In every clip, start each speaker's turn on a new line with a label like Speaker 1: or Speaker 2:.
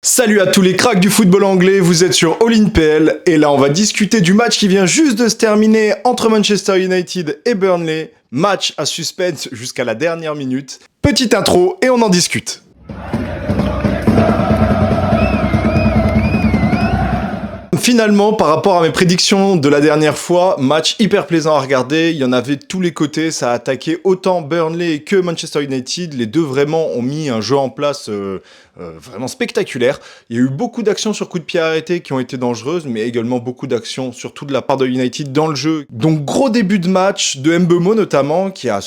Speaker 1: Salut à tous les cracks du football anglais, vous êtes sur All In PL et là on va discuter du match qui vient juste de se terminer entre Manchester United et Burnley. Match à suspense jusqu'à la dernière minute. Petite intro et on en discute. Finalement, par rapport à mes prédictions de la dernière fois, match hyper plaisant à regarder, il y en avait de tous les côtés, ça a attaqué autant Burnley que Manchester United, les deux vraiment ont mis un jeu en place vraiment spectaculaire. Il y a eu beaucoup d'actions sur coup de pied arrêté qui ont été dangereuses, mais également beaucoup d'actions surtout de la part de United dans le jeu. Donc gros début de match de Mbeumo notamment, qui a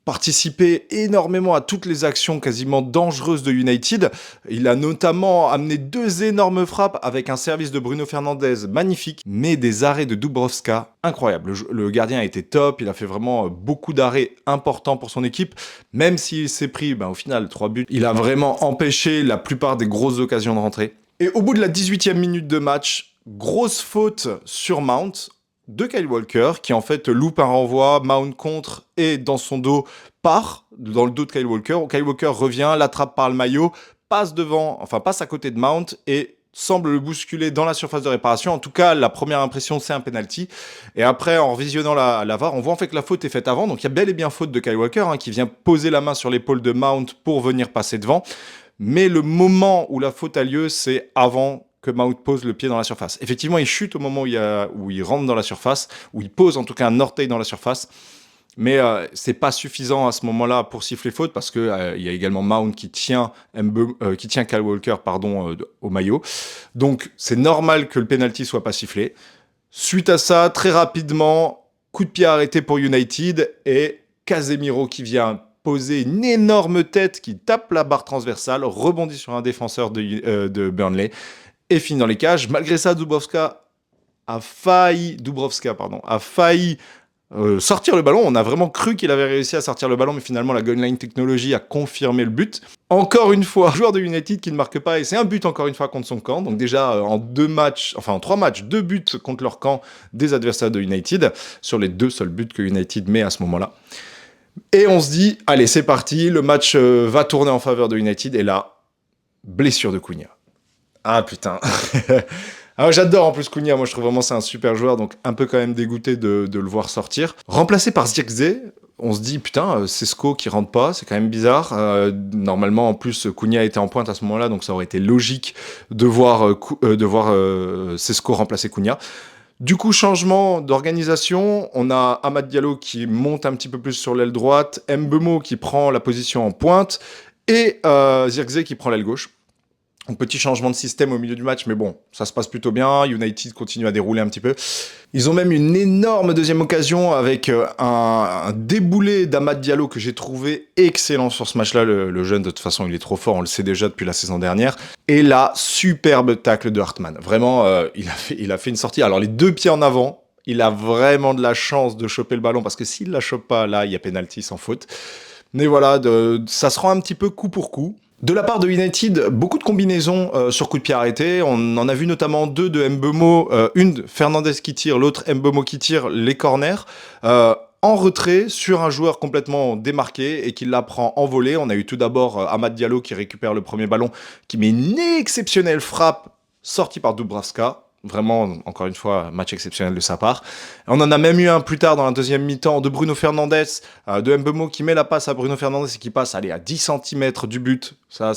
Speaker 1: participé énormément à toutes les actions quasiment dangereuses de United. Il a notamment amené deux énormes frappes avec un service de Bruno Fernandes magnifique, mais des arrêts de Dubravka incroyables. Le gardien a été top, il a fait vraiment beaucoup d'arrêts importants pour son équipe, même s'il s'est pris au final 3 buts. Il a vraiment empêché la plupart des grosses occasions de rentrée. Et au bout de la 18e minute de match, grosse faute sur Mount de Kyle Walker, qui en fait loupe un renvoi, Mount contre et dans son dos part dans le dos de Kyle Walker. Kyle Walker revient, l'attrape par le maillot, passe à côté de Mount et semble le bousculer dans la surface de réparation. En tout cas, la première impression, c'est un penalty. Et après, en visionnant la VAR, on voit en fait que la faute est faite avant. Donc il y a bel et bien faute de Kyle Walker, qui vient poser la main sur l'épaule de Mount pour venir passer devant. Mais le moment où la faute a lieu, c'est avant que Mount pose le pied dans la surface. Effectivement, il chute au moment où il rentre dans la surface, où il pose en tout cas un orteil dans la surface. Mais c'est pas suffisant à ce moment-là pour siffler faute parce que il y a également Mount qui tient Kyle Walker au maillot. Donc c'est normal que le penalty soit pas sifflé. Suite à ça, très rapidement, coup de pied arrêté pour United et Casemiro qui vient poser une énorme tête qui tape la barre transversale, rebondit sur un défenseur de Burnley et finit dans les cages. Malgré ça, Dubravka a failli sortir le ballon. On a vraiment cru qu'il avait réussi à sortir le ballon, mais finalement la goal line technology a confirmé le but. Encore une fois, joueur de United qui ne marque pas, et c'est un but encore une fois contre son camp. Donc déjà en 3 matchs, 2 buts contre leur camp des adversaires de United, sur les 2 seuls buts que United met à ce moment-là. Et on se dit, allez c'est parti, le match va tourner en faveur de United, et là, blessure de Cunha. Ah putain. Alors j'adore en plus Cunha, moi je trouve vraiment c'est un super joueur, donc un peu quand même dégoûté de le voir sortir. Remplacé par Zirkzee, on se dit putain, Sesco qui rentre pas, c'est quand même bizarre. Normalement en plus Cunha était en pointe à ce moment-là, donc ça aurait été logique de voir Sesco remplacer Cunha. Du coup, changement d'organisation, on a Amad Diallo qui monte un petit peu plus sur l'aile droite, Mbeumo qui prend la position en pointe, et Zirkzee qui prend l'aile gauche. Un petit changement de système au milieu du match, mais bon, ça se passe plutôt bien. United continue à dérouler un petit peu. Ils ont même une énorme deuxième occasion avec un déboulé d'Amad Diallo que j'ai trouvé excellent sur ce match-là. Le jeune, de toute façon, il est trop fort, on le sait déjà depuis la saison dernière. Et là, superbe tacle de Hartmann. Vraiment, il a fait une sortie. Alors, les 2 pieds en avant, il a vraiment de la chance de choper le ballon, parce que s'il ne la chope pas, là, il y a penalty sans faute. Mais voilà, ça se rend un petit peu coup pour coup. De la part de United, beaucoup de combinaisons sur coup de pied arrêté. On en a vu notamment 2 de Mbeumo, une de Fernandes qui tire, l'autre Mbeumo qui tire les corners. En retrait sur un joueur complètement démarqué et qui la prend en volée. On a eu tout d'abord Amad Diallo qui récupère le premier ballon, qui met une exceptionnelle frappe sortie par Dubravka. Vraiment, encore une fois, match exceptionnel de sa part. On en a même eu un plus tard dans la deuxième mi-temps de Bruno Fernandes, de Mbeumo qui met la passe à Bruno Fernandes et qui passe à 10 cm du but. Ça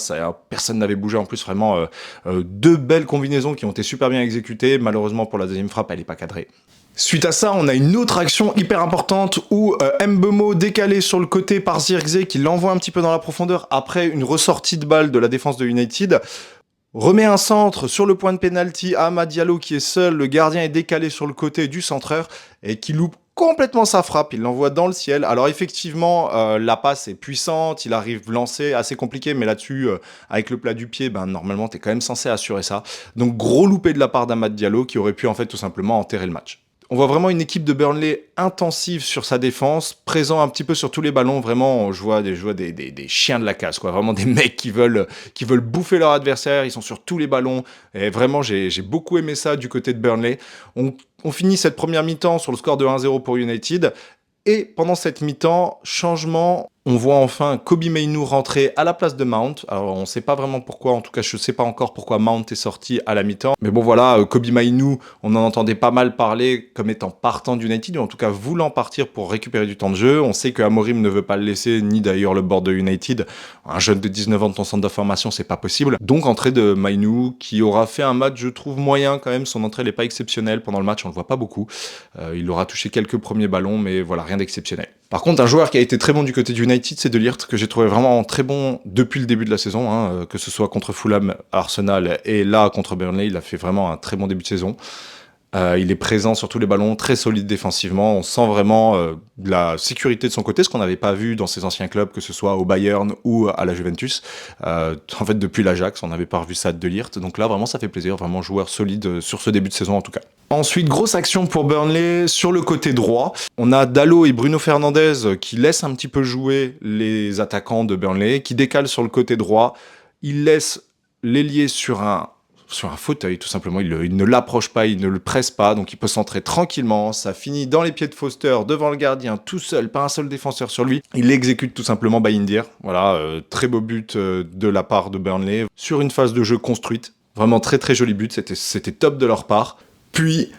Speaker 1: personne n'avait bougé en plus. Vraiment, 2 belles combinaisons qui ont été super bien exécutées. Malheureusement, pour la deuxième frappe, elle n'est pas cadrée. Suite à ça, on a une autre action hyper importante où Mbeumo décalé sur le côté par Zirkzee qui l'envoie un petit peu dans la profondeur après une ressortie de balle de la défense de United. Remet un centre sur le point de pénalty à Amad Diallo qui est seul, le gardien est décalé sur le côté du centreur et qui loupe complètement sa frappe, il l'envoie dans le ciel. Alors effectivement, la passe est puissante, il arrive lancé, assez compliqué, mais là-dessus, avec le plat du pied, normalement, t'es quand même censé assurer ça. Donc gros loupé de la part d'Amad Diallo qui aurait pu en fait tout simplement enterrer le match. On voit vraiment une équipe de Burnley intensive sur sa défense, présent un petit peu sur tous les ballons. Vraiment, je vois des chiens de la casse, quoi. Vraiment des mecs qui veulent bouffer leur adversaire. Ils sont sur tous les ballons. Et vraiment, j'ai beaucoup aimé ça du côté de Burnley. On finit cette première mi-temps sur le score de 1-0 pour United. Et pendant cette mi-temps, changement On voit enfin Kobbie Mainoo rentrer à la place de Mount. Alors, on ne sait pas vraiment pourquoi. En tout cas, je ne sais pas encore pourquoi Mount est sorti à la mi-temps. Mais bon, voilà, Kobbie Mainoo, on en entendait pas mal parler comme étant partant d'United, ou en tout cas voulant partir pour récupérer du temps de jeu. On sait que Amorim ne veut pas le laisser, ni d'ailleurs le board de United. Un jeune de 19 ans de ton centre de formation, c'est pas possible. Donc, entrée de Mainoo, qui aura fait un match, je trouve, moyen quand même. Son entrée n'est pas exceptionnelle. Pendant le match, on le voit pas beaucoup. Il aura touché quelques premiers ballons, mais voilà, rien d'exceptionnel. Par contre, un joueur qui a été très bon du côté du United, c'est De Ligt, que j'ai trouvé vraiment très bon depuis le début de la saison, que ce soit contre Fulham, Arsenal et là contre Burnley, il a fait vraiment un très bon début de saison. Il est présent sur tous les ballons, très solide défensivement. On sent vraiment de la sécurité de son côté, ce qu'on n'avait pas vu dans ses anciens clubs, que ce soit au Bayern ou à la Juventus. En fait, depuis l'Ajax, on n'avait pas revu ça de De Ligt. Donc là, vraiment, ça fait plaisir. Vraiment joueur solide sur ce début de saison, en tout cas. Ensuite, grosse action pour Burnley sur le côté droit. On a Dalot et Bruno Fernandes qui laissent un petit peu jouer les attaquants de Burnley, qui décalent sur le côté droit. Ils laissent l'ailier sur un fauteuil, tout simplement. Il ne l'approche pas, il ne le presse pas, donc il peut centrer tranquillement. Ça finit dans les pieds de Foster, devant le gardien, tout seul, pas un seul défenseur sur lui. Il exécute tout simplement Bayindir. Voilà, très beau but de la part de Burnley, sur une phase de jeu construite. Vraiment très très joli but, c'était top de leur part. Puis,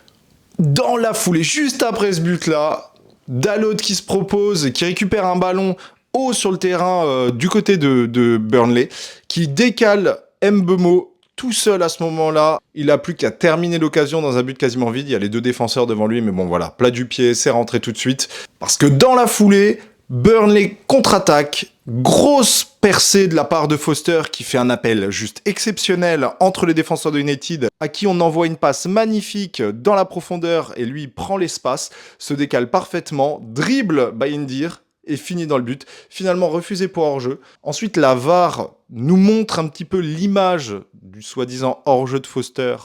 Speaker 1: dans la foulée, juste après ce but-là, Dalot qui se propose, qui récupère un ballon haut sur le terrain du côté de Burnley, qui décale Mbeumo tout seul à ce moment-là. Il n'a plus qu'à terminer l'occasion dans un but quasiment vide. Il y a les deux défenseurs devant lui, mais bon voilà, plat du pied, c'est rentré tout de suite. Parce que dans la foulée, Burnley contre-attaque, grosse percée de la part de Foster qui fait un appel juste exceptionnel entre les défenseurs de United, à qui on envoie une passe magnifique dans la profondeur et lui prend l'espace, se décale parfaitement, dribble Bayindir et finit dans le but, finalement refusé pour hors-jeu. Ensuite, la VAR nous montre un petit peu l'image du soi-disant hors-jeu de Foster.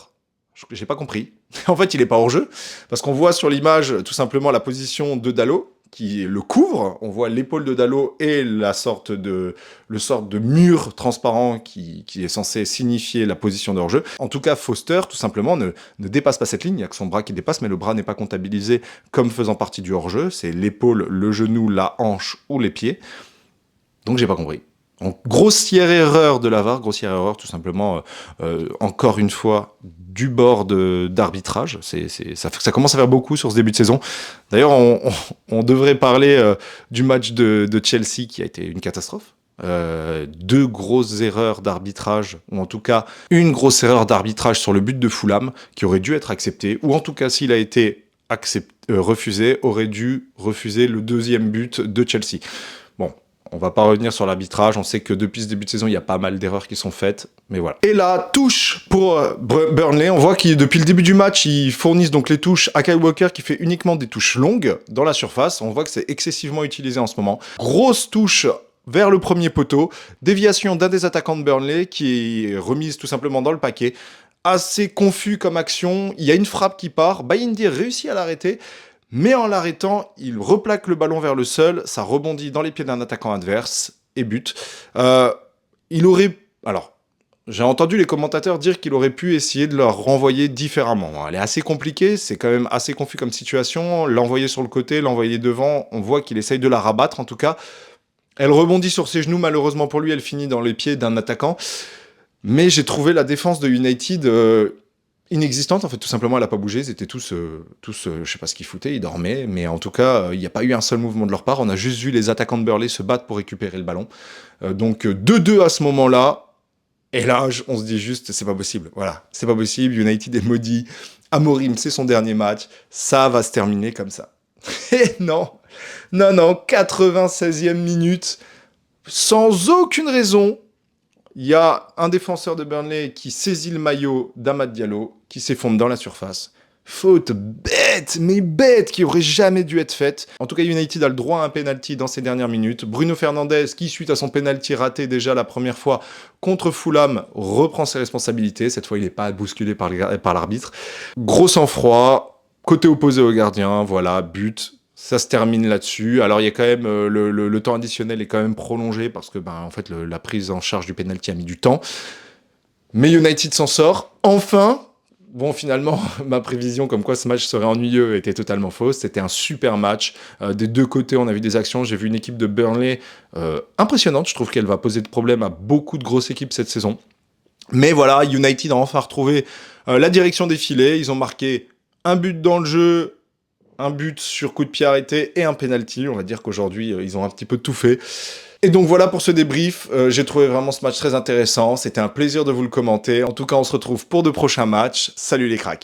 Speaker 1: J'ai pas compris. En fait, il est pas hors-jeu, parce qu'on voit sur l'image tout simplement la position de Dalot, qui le couvre. On voit l'épaule de Dalot et le sorte de mur transparent qui est censé signifier la position de hors-jeu. En tout cas, Foster, tout simplement, ne dépasse pas cette ligne. Il n'y a que son bras qui dépasse, mais le bras n'est pas comptabilisé comme faisant partie du hors-jeu. C'est l'épaule, le genou, la hanche ou les pieds. Donc, j'ai pas compris. Donc, grossière erreur de la VAR, grossière erreur tout simplement, encore une fois, du bord d'arbitrage. Ça commence à faire beaucoup sur ce début de saison. D'ailleurs, on devrait parler du match de Chelsea qui a été une catastrophe. Deux grosses erreurs d'arbitrage, ou en tout cas une grosse erreur d'arbitrage sur le but de Fulham qui aurait dû être accepté, ou en tout cas s'il a été refusé, aurait dû refuser le deuxième but de Chelsea. Bon. On va pas revenir sur l'arbitrage, on sait que depuis ce début de saison, il y a pas mal d'erreurs qui sont faites, mais voilà. Et là, touche pour Burnley, on voit que depuis le début du match, ils fournissent donc les touches à Kyle Walker qui fait uniquement des touches longues dans la surface, on voit que c'est excessivement utilisé en ce moment. Grosse touche vers le premier poteau, déviation d'un des attaquants de Burnley qui est remise tout simplement dans le paquet. Assez confus comme action, il y a une frappe qui part, Bayindir réussit à l'arrêter, mais en l'arrêtant, il replaque le ballon vers le sol, ça rebondit dans les pieds d'un attaquant adverse et but. Il aurait... Alors, j'ai entendu les commentateurs dire qu'il aurait pu essayer de le renvoyer différemment. Elle est assez compliquée, c'est quand même assez confus comme situation. L'envoyer sur le côté, l'envoyer devant, on voit qu'il essaye de la rabattre en tout cas. Elle rebondit sur ses genoux, malheureusement pour lui, elle finit dans les pieds d'un attaquant. Mais j'ai trouvé la défense de United... inexistante, en fait, tout simplement, elle n'a pas bougé, ils étaient tous je sais pas ce qu'ils foutaient, ils dormaient, mais en tout cas, il n'y a pas eu un seul mouvement de leur part, on a juste vu les attaquants de Burnley se battre pour récupérer le ballon, donc 2-2 à ce moment-là, et là, on se dit juste, c'est pas possible, voilà, c'est pas possible, United est maudit, Amorim, c'est son dernier match, ça va se terminer comme ça. Et non, 96e minute, sans aucune raison, il y a un défenseur de Burnley qui saisit le maillot d'Amad Diallo, qui s'effondre dans la surface. Faute bête, mais bête, qui aurait jamais dû être faite. En tout cas, United a le droit à un penalty dans ces dernières minutes. Bruno Fernandes, qui suite à son penalty raté déjà la première fois contre Fulham, reprend ses responsabilités. Cette fois, il n'est pas bousculé par l'arbitre. Gros sang-froid, côté opposé au gardien, voilà, but. Ça se termine là-dessus. Alors, il y a quand même le temps additionnel est quand même prolongé parce que en fait, la prise en charge du penalty a mis du temps. Mais United s'en sort. Enfin, Bon, finalement, ma prévision comme quoi ce match serait ennuyeux était totalement fausse. C'était un super match. Des deux côtés, on a vu des actions. J'ai vu une équipe de Burnley impressionnante. Je trouve qu'elle va poser de problème à beaucoup de grosses équipes cette saison. Mais voilà, United a enfin retrouvé la direction des filets. Ils ont marqué un but dans le jeu, un but sur coup de pied arrêté et un penalty. On va dire qu'aujourd'hui, ils ont un petit peu tout fait. Et donc voilà pour ce débrief. J'ai trouvé vraiment ce match très intéressant. C'était un plaisir de vous le commenter. En tout cas, on se retrouve pour de prochains matchs. Salut les cracks!